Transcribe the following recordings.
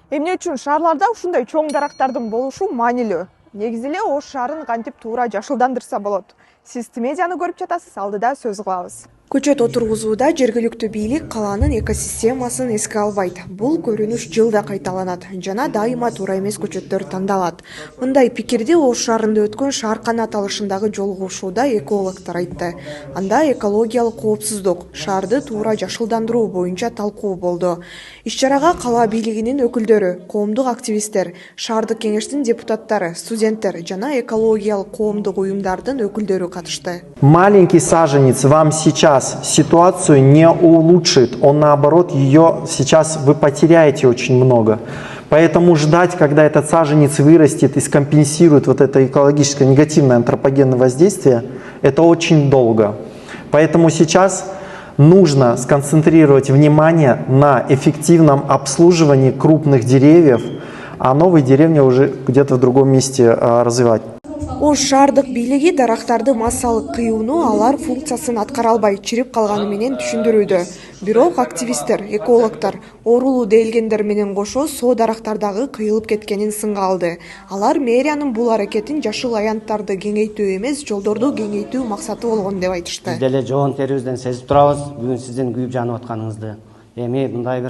Эмне үчүн шаарларда ушундай чоң дарактардын болушу маанилүү? Негизи эле Ош шаарын кантип туура жашылдандырса болот? Сиз медианы көрүп жатасыз, алдыда сөз кылабыз. Көчөт отургузууда жергиликтүү бийлик калаанын экосистемасын эске албайт. Бул көрүнүш жылда кайталанат жана дайыма туура эмес көчөттөр тандалат. Мындай пикирди Ош шаарында өткөн шаар канат алышындагы жолугушууда экологдор айтты. Анда экологиялык коопсуздук, шаарды туура жашылдандыруу боюнча талкуу болду. Иш-чарага кала бийлигинин өкүлдөрү, коомдук активисттер, шаардык кеңештин депутаттары, студенттер жана экологиялык коомдук уюмдардын өкүлдөрү катышты. Маленький саженец вам сейчас ситуацию не улучшит, он наоборот ее сейчас вы потеряете очень много. Поэтому ждать, когда этот саженец вырастет и скомпенсирует вот это экологическое негативное антропогенное воздействие, это очень долго. Поэтому сейчас нужно сконцентрировать внимание на эффективном обслуживании крупных деревьев, а новые деревни уже где-то в другом месте развивать. Ош шаардык бийлиги дарактарды массалык кыюуну алар функциясын аткара албай чирип калганы менен түшүндүрүүдө. Бирок активисттер, экологдор оорулуу делгендер менен кошо соо дарактардагы кыйылып кеткенин сынга алды. Алар мэриянын бул аракетин жашыл аянттарды кеңейтүү эмес, жолдорду кеңейтүү максаты болгон деп айтышты. Биз деле жоон терибизден сезип турабыз, бүгүн сиздин күйүп жанып атканыңызды. Эми мындай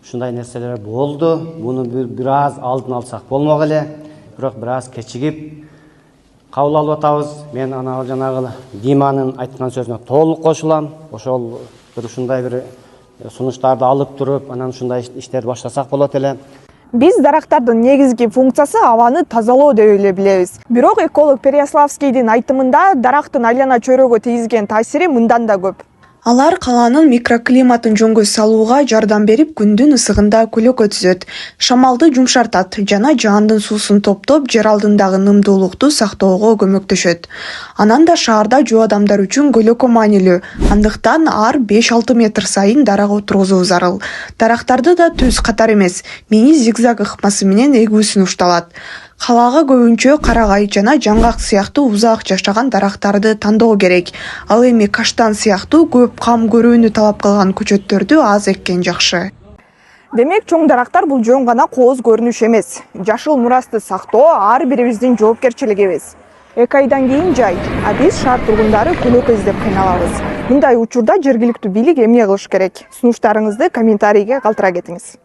ушундай нерселер болду. Буну бир аз алдын алсак болмок эле, бирок бир аз кечигип кабыл алып атабыз. Мен ана жанагы Диманын айткан сөзүнө толук кошулам. Ошол ушундай бир сунуштарды алып туруп, анан ушундай иштерди баштасак болот эле. Биз дарактардын негизги функциясы абаны тазалоо деп эле билебиз. Бирок эколог Переяславскийдин айтымында дарактын айлана чөйрөгө тийгизген таасири мындан да көп. Алар калаанын микроклиматын жөнгө салууга жардам берип, күндүн ысыгында көлөкө түзөт, шамалды жумшартат жана жаандын суусун топтоп, жер алдындагы нымдуулукту сактоого көмөктөшөт. Анан да шаарда жөө адамдар үчүн көлөкө маанилүү. Андыктан ар 5-6 метр сайын дарак отургузуу зарыл. Дарактарды да түз катар эмес, мини зигзаг ыкмасы менен эгүү сунушталат. Калаага көбүнчө карагай жана жаңгак сыяктуу узак жашаган дарактарды тандоо керек. Ал эми каштан сыяктуу көп кам көрүүнү талап кылган көчөттөрдү аз эккен жакшы. Демек, чоң дарактар бул жөн гана кооз көрүнүш эмес. Жашыл мурасты сактоо ар бирибиздин жоопкерчилиги эмес. 2 айдан кийин жай, а биз шаар тургундары көлөкө издеп кыйналабыз. Мындай учурда жергиликтүү бийлик эмне кылыш керек? Сунуштарыңызды комментарийге калтыра кетиңиз.